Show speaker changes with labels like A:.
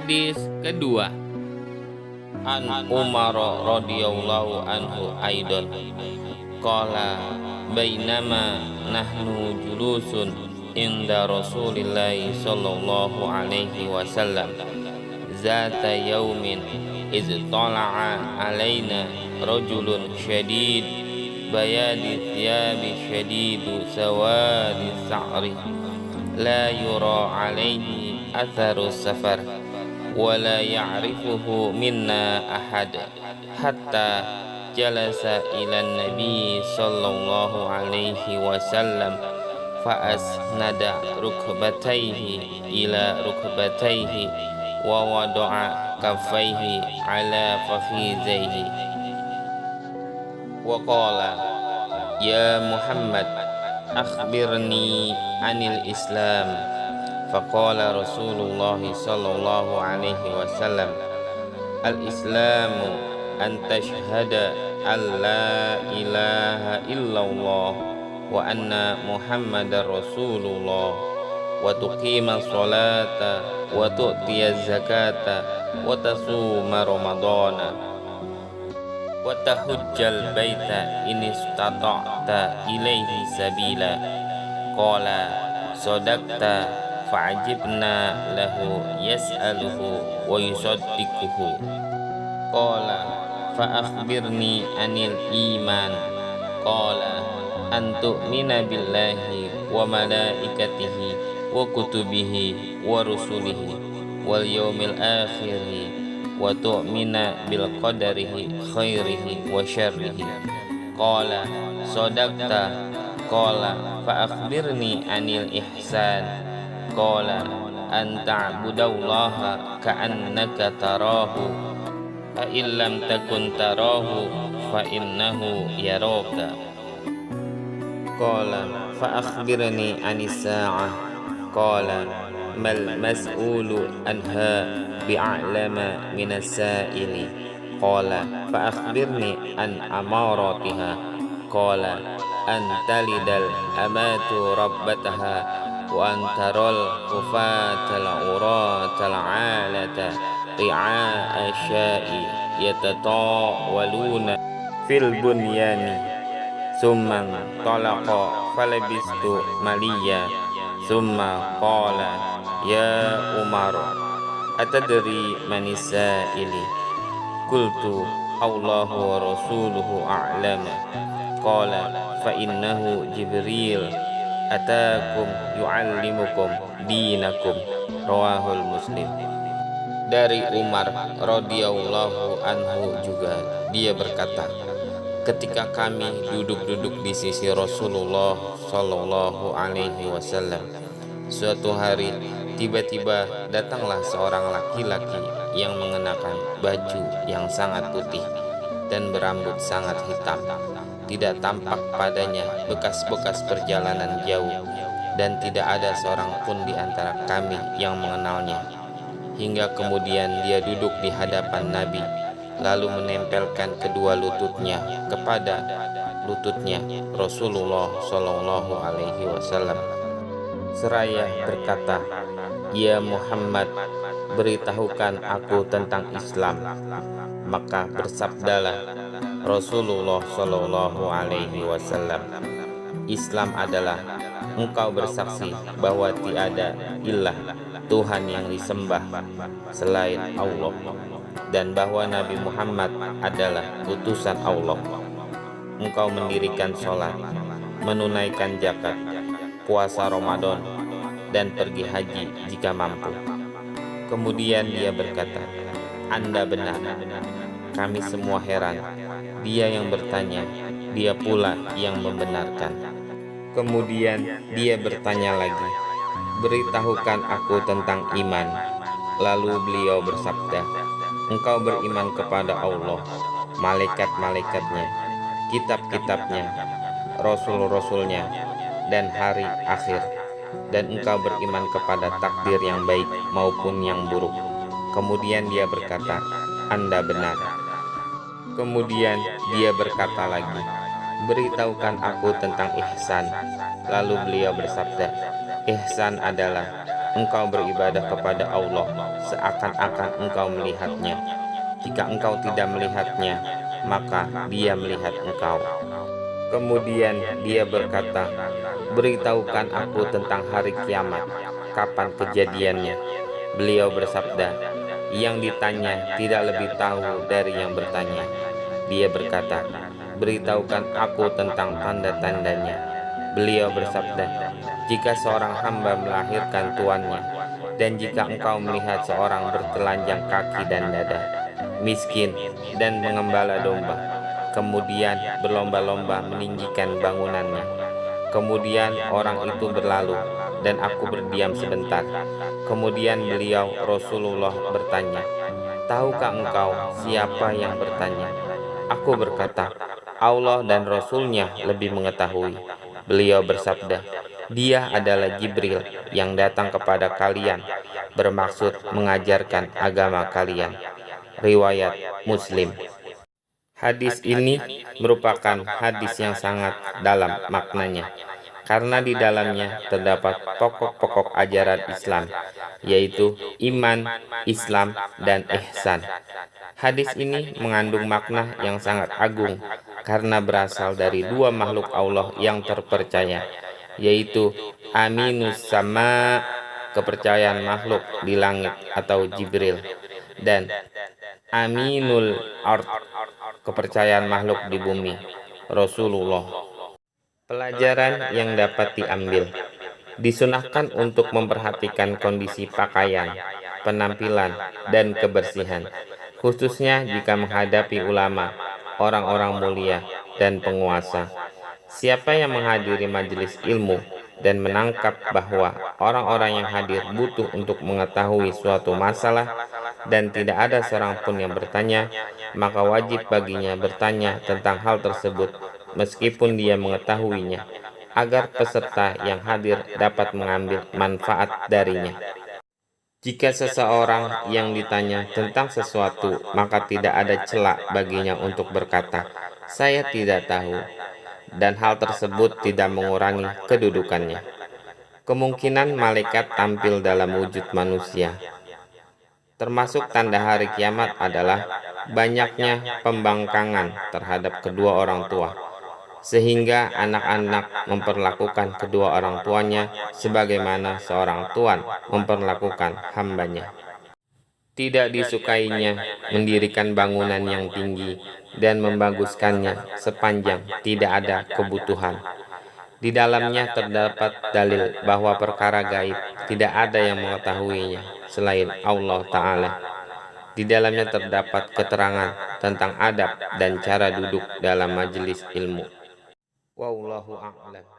A: Hadis kedua, An Umar radhiyallahu anhu aidan qala bainama nahnu julusun inda Rasulillahi sallallahu alaihi wasallam zata yaumin iz tala'a alaina rajulun syadid bayadi thiyabi syadidu sawadi sa'ri la yura alaihi atharu safar wa la ya'rifuhu minna ahad hatta jalasa ila nabi sallallahu alaihi wasallam fa asnada rukbatayhi ila rukbatayhi wa wada'a kaffayhi ala fakhidhayhi wa qala ya Muhammad akhbirni anil Islam. Faqala Rasulullah sallallahu alaihi wasallam al-Islamu an tashhada an la ilaha illallah wa anna Muhammadar Rasulullah wa tuqima salata wa tu'tiya zakata wa tasuma ramadana wa tahujjal baita in istata'ta ilaihi sabila. Qala sadaqta fa'ajibna lahu yas'aluhu wa yusaddiquhu. Qala fa akhbirni anil iman. Qala an tu'mina billahi wa malaikatihi wa kutubihi wa rusulihi wal yawmil akhiri wa tu'mina bil qadarihi khairihi wa syarrihi. Qala sadaqta. Qala fa akhbirni anil ihsan. Qala an ta'budallaha ka'annaka tarahu fa illam takun tarahu fa innahu yaraka. Qala fa akhbirni anis sa'ah. Qala mal mas'ulu anha bi'a'lama minas sa'ili. Qala fa akhbirni an amaratiha. Qala an talidal amatu rabbataha wa antaral kufatal uratal alata ri'a asya'i yatatawaluna fil bunyani summa talaqa falabistu maliya summa qala ya Umar atadri manis sa'ili. Qultu Allahu wa rasuluhu a'lam. Qala fa innahu Jibril atakum yu'allimukum dinakum. Rawahul Muslim. Dari Umar radhiyallahu anhu juga dia berkata, ketika kami duduk-duduk di sisi Rasulullah sallallahu alaihi wasallam, suatu hari tiba-tiba datanglah seorang laki-laki yang mengenakan baju yang sangat putih dan berambut sangat hitam. Tidak tampak padanya bekas-bekas perjalanan jauh, dan tidak ada seorang pun di antara kami yang mengenalnya. Hingga kemudian dia duduk di hadapan Nabi, lalu menempelkan kedua lututnya kepada lututnya Rasulullah Shallallahu Alaihi Wasallam, seraya berkata, "Ya Muhammad, beritahukan aku tentang Islam." Maka bersabdalah Rasulullah Shallallahu Alaihi Wasallam, Islam adalah engkau bersaksi bahwa tiada ilah Tuhan yang disembah selain Allah, dan bahwa Nabi Muhammad adalah utusan Allah. Engkau mendirikan sholat, menunaikan zakat, puasa Ramadan, dan pergi haji jika mampu. Kemudian dia berkata, Anda benar. Kami semua heran. Dia yang bertanya, dia pula yang membenarkan. Kemudian dia bertanya lagi, beritahukan aku tentang iman. Lalu beliau bersabda, engkau beriman kepada Allah, malaikat-malaikatnya, kitab-kitabnya, rasul-rasulnya, dan hari akhir, dan engkau beriman kepada takdir yang baik maupun yang buruk. Kemudian dia berkata, Anda benar. Kemudian dia berkata lagi, beritahukan aku tentang ihsan. Lalu beliau bersabda, ihsan adalah engkau beribadah kepada Allah seakan-akan engkau melihatnya. Jika engkau tidak melihatnya, maka Dia melihat engkau. Kemudian Dia berkata, beritahukan aku tentang hari kiamat, kapan kejadiannya. Beliau bersabda, yang ditanya tidak lebih tahu dari yang bertanya. Dia berkata, beritahukan aku tentang tanda-tandanya. Beliau bersabda, jika seorang hamba melahirkan tuannya, dan jika engkau melihat seorang bertelanjang kaki dan dada, miskin dan mengembala domba, kemudian berlomba-lomba meninggikan bangunannya. Kemudian orang itu berlalu, dan aku berdiam sebentar. Kemudian beliau Rasulullah bertanya, tahukah engkau siapa yang bertanya? Aku berkata, Allah dan Rasulnya lebih mengetahui. Beliau bersabda, dia adalah Jibril yang datang kepada kalian, bermaksud mengajarkan agama kalian. Riwayat Muslim. Hadis ini merupakan hadis yang sangat dalam maknanya, karena di dalamnya terdapat pokok-pokok ajaran Islam, yaitu iman, Islam, dan ihsan. Hadis ini mengandung makna yang sangat agung karena berasal dari dua makhluk Allah yang terpercaya, yaitu Aminus Sama, kepercayaan makhluk di langit atau Jibril, dan Aminul Ard, kepercayaan makhluk di bumi, Rasulullah. Pelajaran yang dapat diambil: disunahkan untuk memperhatikan kondisi pakaian, penampilan, dan kebersihan, khususnya jika menghadapi ulama, orang-orang mulia, dan penguasa. Siapa yang menghadiri majelis ilmu dan menangkap bahwa orang-orang yang hadir butuh untuk mengetahui suatu masalah dan tidak ada seorang pun yang bertanya, maka wajib baginya bertanya tentang hal tersebut meskipun dia mengetahuinya, agar peserta yang hadir dapat mengambil manfaat darinya. Jika seseorang yang ditanya tentang sesuatu, maka tidak ada celah baginya untuk berkata, saya tidak tahu, dan hal tersebut tidak mengurangi kedudukannya. Kemungkinan malaikat tampil dalam wujud manusia. Termasuk tanda hari kiamat adalah banyaknya pembangkangan terhadap kedua orang tua, sehingga anak-anak memperlakukan kedua orang tuanya sebagaimana seorang tuan memperlakukan hambanya. Tidak disukainya mendirikan bangunan yang tinggi dan membaguskannya sepanjang tidak ada kebutuhan. Di dalamnya terdapat dalil bahwa perkara gaib tidak ada yang mengetahuinya selain Allah Ta'ala. Di dalamnya terdapat keterangan tentang adab dan cara duduk dalam majelis ilmu. Wallahu a'lam.